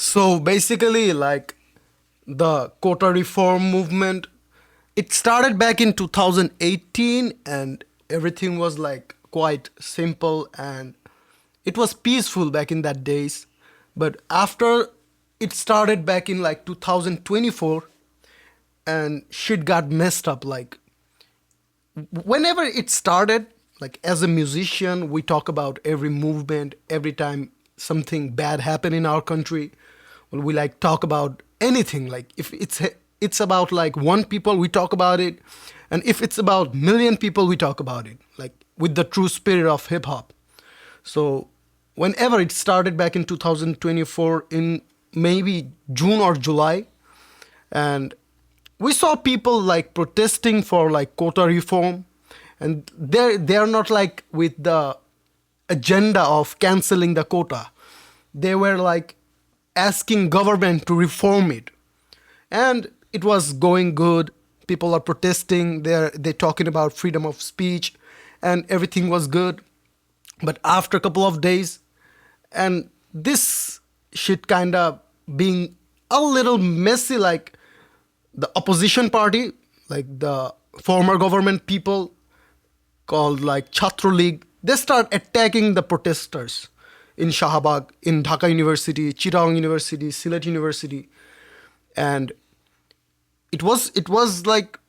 So basically, like the quota reform movement, it started back in 2018, and everything was like quite simple and it was peaceful back in that days. But after it started back in like 2024, and shit got messed up. Like whenever it started, like as a musician, we talk about every movement, every time something bad happened in our country. Well, we like talk about anything. Like if it's about like one people, we talk about it, and if it's about million people, we talk about it. Like with the true spirit of hip hop. So whenever it started back in 2024, in maybe June or July, and we saw people like protesting for like quota reform, and they're not like with the agenda of canceling the quota. They were like asking government to reform it, and it was going good. People are protesting. They're talking about freedom of speech, and everything was good. But after a couple of days, and this shit kind of being a little messy, like the opposition party, like the former government people called like Chhatro League, they start attacking the protesters in Shahabag, in Dhaka University, Chittagong University, Sylhet University, and it was like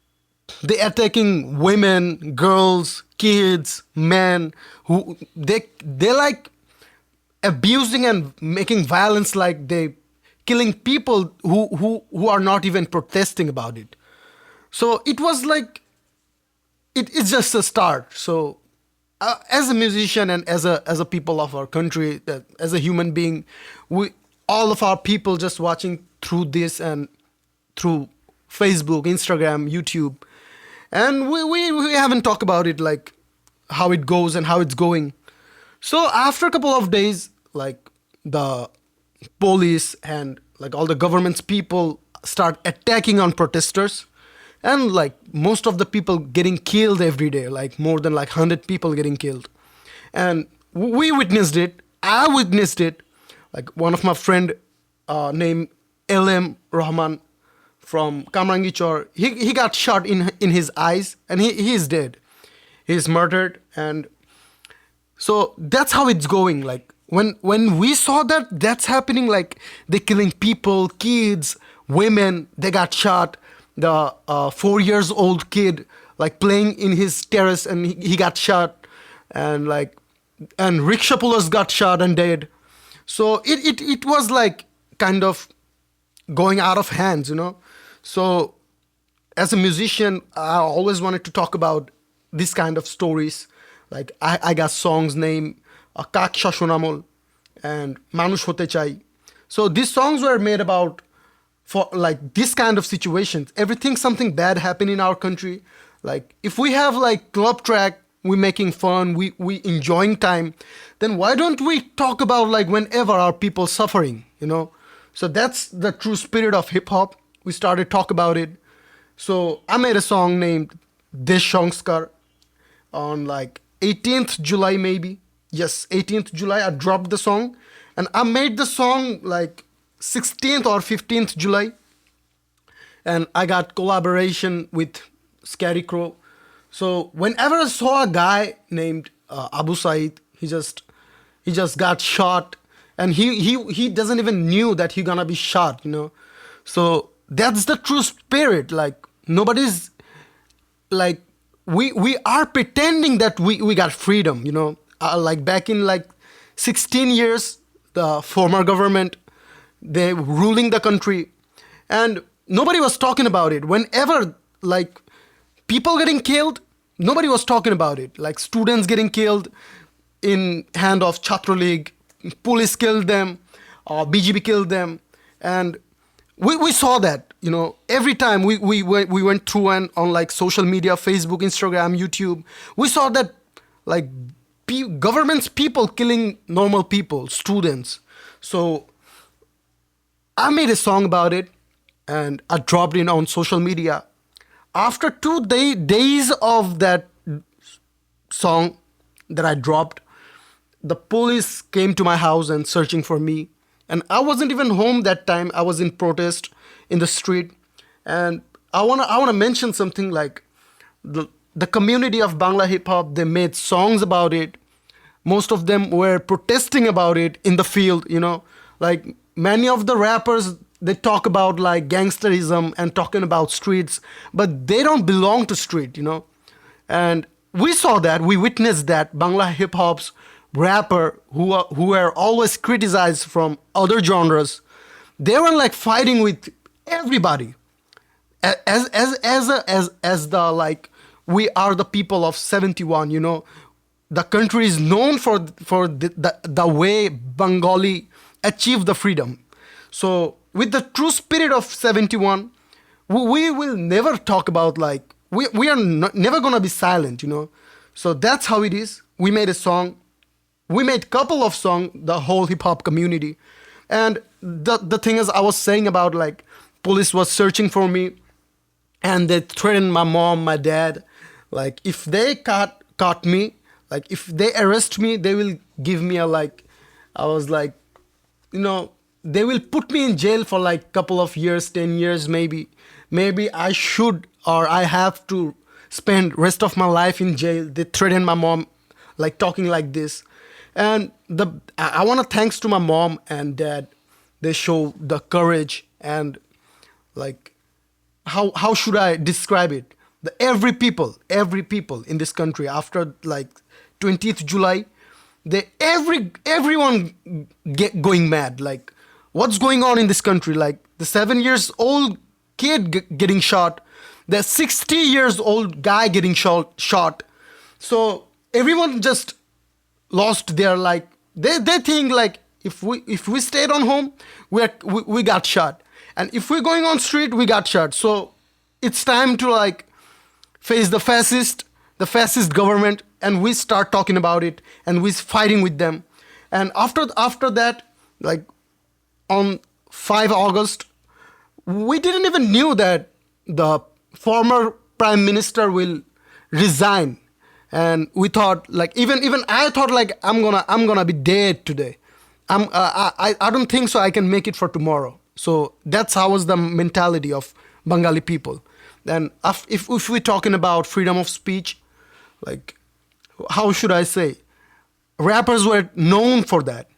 they attacking women, girls, kids, men, who they like abusing and making violence, like they killing people who are not even protesting about it. So it was like it's just a start. So as a musician and as a people of our country, as a human being, we all of our people just watching through this and through Facebook, Instagram, YouTube, and we haven't talked about it, like how it goes and how it's going. So after a couple of days, like the police and like all the government's people start attacking on protesters, and like most of the people getting killed every day, like more than like 100 people getting killed. And we witnessed it. I witnessed it. Like one of my friend named LM Rahman from Kamrangichor, he got shot in his eyes, and he is dead. He's murdered. And so that's how it's going. Like when we saw that that's happening, like they killing people, kids, women, they got shot. The 4 years old kid like playing in his terrace, and he got shot, and like and rickshaw pullers got shot and dead. So it was like kind of going out of hands. So as a musician, I always wanted to talk about this kind of stories. Like I got songs named Kak Shashonamol and Manush Hote Chai. So these songs were made about for like this kind of situations. Everything something bad happen in our country. Like if we have like club track, we making fun, we enjoying time, then why don't we talk about like whenever our people suffering? So that's the true spirit of hip hop. We started talk about it. So I made a song named Desh Sanskar on like 18th July maybe. Yes, 18th July I dropped the song, and I made the song like 16th or 15th July, and I got collaboration with Scary Crow. So whenever I saw a guy named Abu Said, he just got shot, and he doesn't even knew that he gonna be shot. So that's the true spirit. Like nobody's like we are pretending that we got freedom. Like back in like 16 years, the former government, they ruling the country, and nobody was talking about it. Whenever like people getting killed, nobody was talking about it. Like students getting killed in hand of Chhatro League, police killed them, BGB killed them, and we saw that. Every time we went through and on like social media, Facebook, Instagram, YouTube, we saw that like government's people killing normal people, students. So I made a song about it, and I dropped it on social media. After 2 days of that song that I dropped, the police came to my house and searching for me, And I wasn't even home that time. I was in protest in the street. And I wanna mention something like the community of Bangla hip hop. They made songs about it. Most of them were protesting about it in the field. Like many of the rappers, they talk about like gangsterism and talking about streets, but they don't belong to street. And we saw that, we witnessed that Bangla hip hop's rapper who were always criticized from other genres, they were like fighting with everybody. As the like, we are the people of 71. The country is known for the way Bengali achieved the freedom. So with the true spirit of 71, we will never talk about like, we are never gonna be silent. So that's how it is. We made a song, we made couple of songs, the whole hip hop community. And the thing is, I was saying about like police was searching for me, and they threatened my mom, my dad, like if they caught me, like if they arrest me, they will give me a like, I was like, they will put me in jail for like couple of years, 10 years maybe I should, or I have to spend rest of my life in jail. They threatened my mom, like talking like this. And I want to thanks to my mom and dad. They show the courage, and like, how should I describe it? Every people in this country after like 20th July, everyone going mad. Like, what's going on in this country? Like the 7 years old kid getting shot, the 60 years old guy getting shot. So everyone just lost their like, they think like, if we stayed on home, we got shot, and if we're going on street, we got shot. So it's time to like face the fascist government, and we start talking about it, and we fighting with them. And after that, like on 5 August, we didn't even knew that the former prime minister will resign. And we thought like, even I thought like, I'm gonna be dead today. I don't think so I can make it for tomorrow. So that's how was the mentality of Bengali people. Then if we're talking about freedom of speech, like, how should I say, rappers were known for that.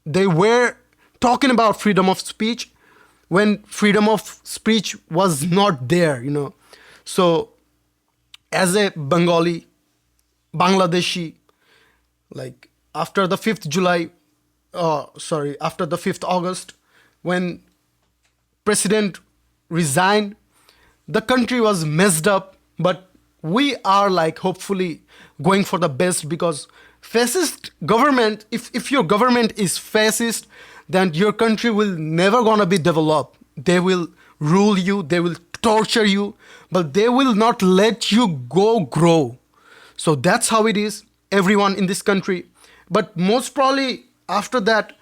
They were talking about freedom of speech when freedom of speech was not there. So as a Bengali, Bangladeshi, like after the 5th July, after the 5th August, when president resigned, the country was messed up. But we are like hopefully going for the best, because fascist government, if your government is fascist, then your country will never gonna be developed. They will rule you, they will torture you, but they will not let you grow. So that's how it is, everyone in this country. But most probably after that,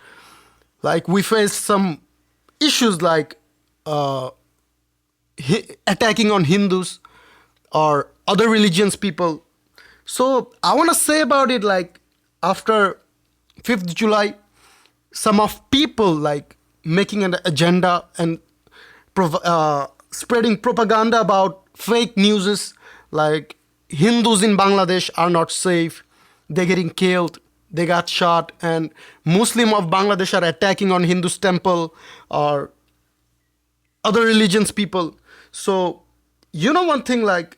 like we face some issues like attacking on Hindus or other religions people. So I want to say about it, like after 5th July, some of people like making an agenda and spreading propaganda about fake news, like Hindus in Bangladesh are not safe, they're getting killed, they got shot, and Muslim of Bangladesh are attacking on Hindu's temple or other religions people. So one thing like,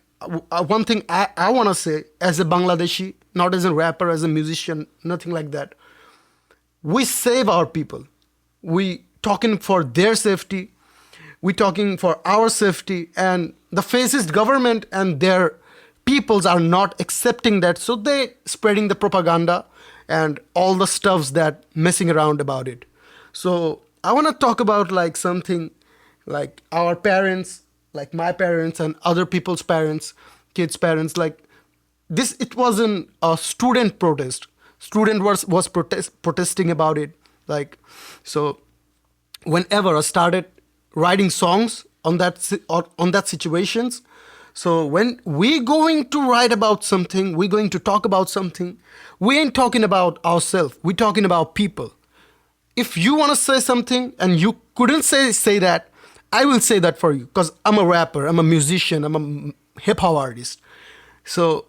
one thing I want to say as a Bangladeshi, not as a rapper, as a musician, nothing like that. We save our people. We talking for their safety. We talking for our safety. And the fascist government and their peoples are not accepting that. So they spreading the propaganda and all the stuffs that messing around about it. So I want to talk about like something like our parents, like my parents and other people's parents, kids' parents, like this, it wasn't a student protest. Student was protesting about it. Like, so whenever I started writing songs on that situations, so when we going to write about something, we're going to talk about something, we ain't talking about ourselves, we're talking about people. if you want to say something and you couldn't say that, I will say that for you because I'm a rapper, I'm a musician, I'm a hip hop artist. So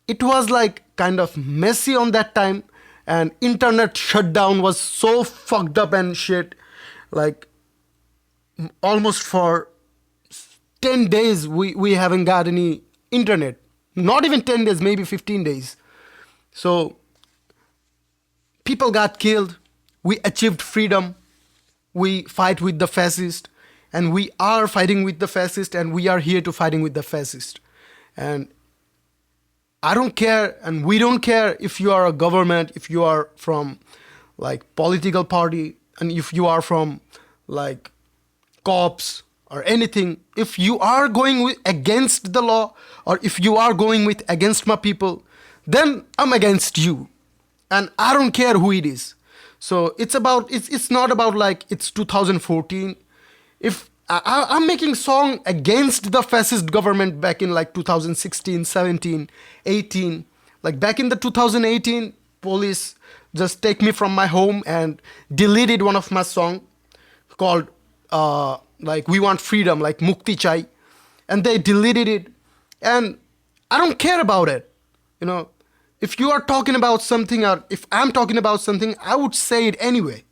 it was like kind of messy on that time, and internet shutdown was so fucked up and shit. Like almost for 10 days we haven't got any internet. Not even 10 days, maybe 15 days. So people got killed. We achieved freedom. We fight with the fascist, and we are fighting with the fascist, and we are here to fighting with the fascist. And I don't care, and we don't care if you are a government, if you are from like political party, and if you are from like cops or anything. If you are going against the law, or if you are going with against my people, then I'm against you, and I don't care who it is. So it's not about like it's 2014. If I'm making song against the fascist government back in like 2016, 17, 18. Like back in the 2018, police just take me from my home and deleted one of my song called like We Want Freedom, like Mukti Chai, and they deleted it, and I don't care about it. You know, if you are talking about something, or if I'm talking about something, I would say it anyway.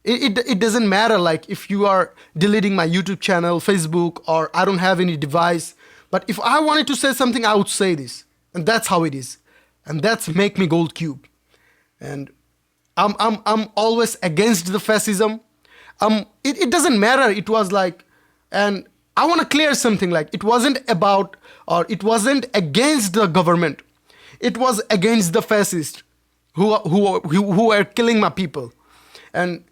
It doesn't matter like if you are deleting my YouTube channel, Facebook, or I don't have any device. But if I wanted to say something, I would say this. And that's how it is. And that's make me gold cube. And I'm always against the fascism. It doesn't matter. It was like, and I want to clear something, like it wasn't about, or it wasn't against the government. It was against the fascists who were killing my people. And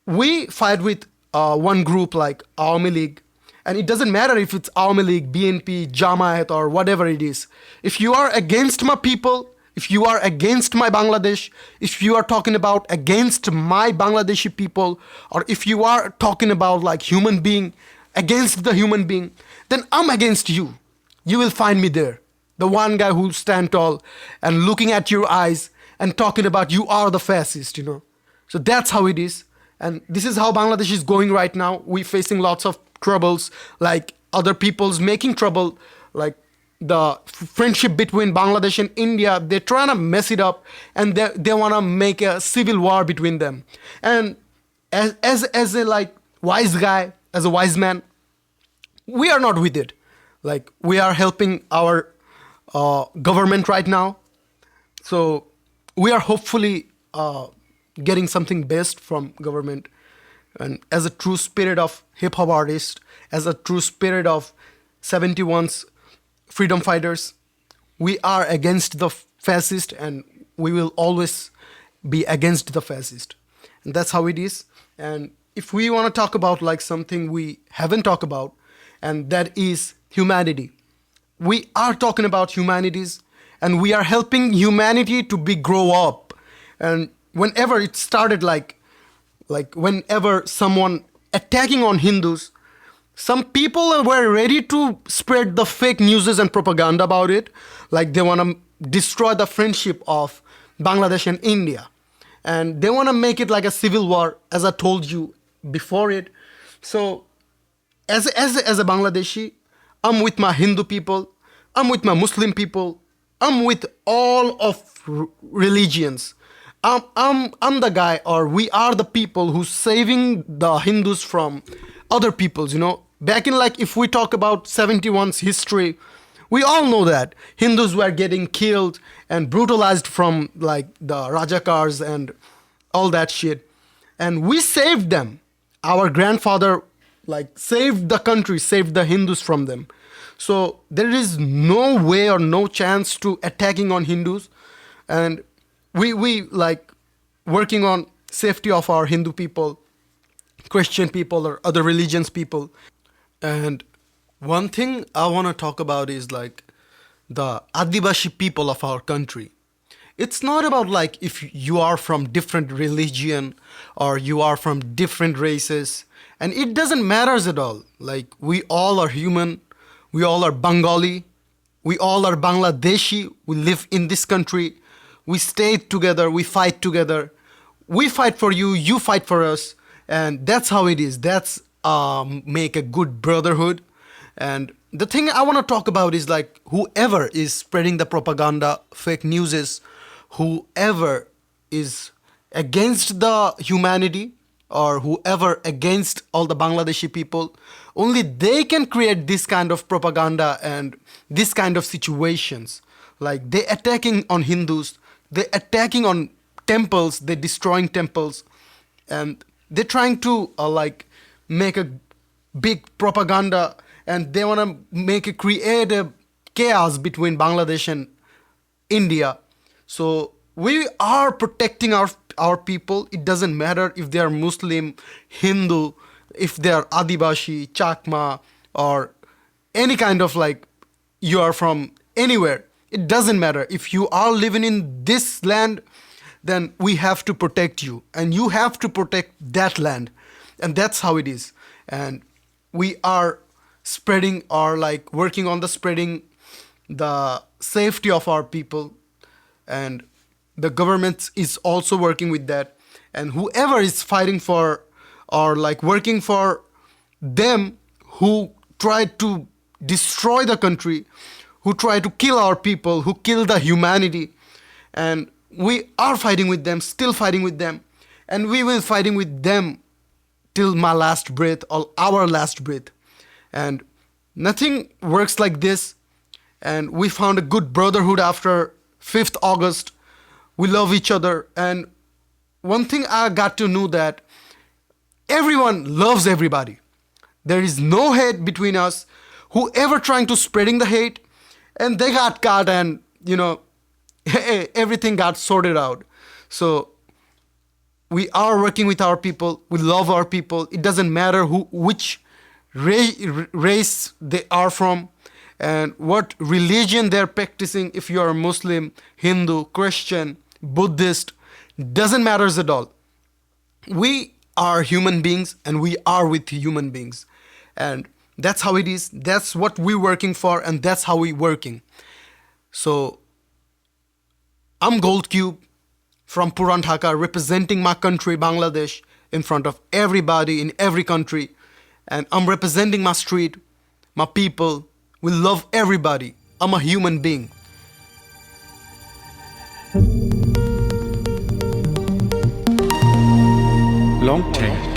we fight with one group like Awami League, and it doesn't matter if it's Awami League, BNP, Jamaat, or whatever it is. If you are against my people, if you are against my Bangladesh, if you are talking about against my Bangladeshi people, or if you are talking about like human being, against the human being, then I'm against you. You will find me there. The one guy who stand tall and looking at your eyes and talking about you are the fascist, you know. So that's how it is. And this is how Bangladesh is going right now. We're facing lots of troubles, like other people's making trouble, like the friendship between Bangladesh and India. They're trying to mess it up, and they want to make a civil war between them. And as a like wise guy, as a wise man, we are not with it. Like we are helping our government right now. So we are hopefully getting something best from government. And as a true spirit of hip hop artist, as a true spirit of 71's freedom fighters, we are against the fascist, and we will always be against the fascist. And that's how it is. And if we want to talk about like something we haven't talked about, and that is humanity. We are talking about humanities, and we are helping humanity to be grow up. And whenever it started, like whenever someone attacking on Hindus, some people were ready to spread the fake news and propaganda about it. Like they want to destroy the friendship of Bangladesh and India. And they want to make it like a civil war, as I told you before it. So as a Bangladeshi, I'm with my Hindu people, I'm with my Muslim people, I'm with all of religions. I'm the guy, or we are the people who's saving the Hindus from other peoples, you know. Back in like, if we talk about 71's history, we all know that Hindus were getting killed and brutalized from like the Rajakars and all that shit. And we saved them. Our grandfather like saved the country, saved the Hindus from them. So there is no way or no chance to attacking on Hindus. And we like working on safety of our Hindu people, Christian people, or other religions people. And one thing I want to talk about is like the Adivashi people of our country. It's not about like if you are from different religion or you are from different races, and it doesn't matter at all. Like we all are human, we all are Bengali, we all are Bangladeshi, we live in this country, we stay together, we fight together. we fight for you, you fight for us, and that's how it is. That's make a good brotherhood. And the thing I want to talk about is like whoever is spreading the propaganda, fake news is, whoever is against the humanity or whoever against all the Bangladeshi people, only they can create this kind of propaganda and this kind of situations. Like they attacking on Hindus, they attacking on temples, they destroying temples, and they're trying to like make a big propaganda, and they want to make a create a chaos between Bangladesh and India. So we are protecting our people. It doesn't matter if they are Muslim, Hindu, if they are Adibashi, Chakma, or any kind of like you are from anywhere. It doesn't matter. If you are living in this land, then we have to protect you, and you have to protect that land. And that's how it is. And we are spreading or like working on the spreading the safety of our people, and the government is also working with that. And whoever is fighting for or like working for them who try to destroy the country, who try to kill our people, who kill the humanity, and we are fighting with them, still fighting with them, and we will fighting with them till my last breath or our last breath. And nothing works like this. And we found a good brotherhood after 5th August. We love each other. And one thing I got to know that everyone loves everybody. There is no hate between us. Whoever trying to spreading the hate, and they got caught, and everything got sorted out. So we are working with our people. We love our people. It doesn't matter which race they are from and what religion they're practicing. If you are Muslim, Hindu, Christian, Buddhist, doesn't matter at all. We are human beings, and we are with human beings, and that's how it is. That's what we're working for, and that's how we're working. So I'm Gold Cube from Puran Dhaka, representing my country, Bangladesh, in front of everybody in every country. And I'm representing my street, my people. We love everybody. I'm a human being. Long tail.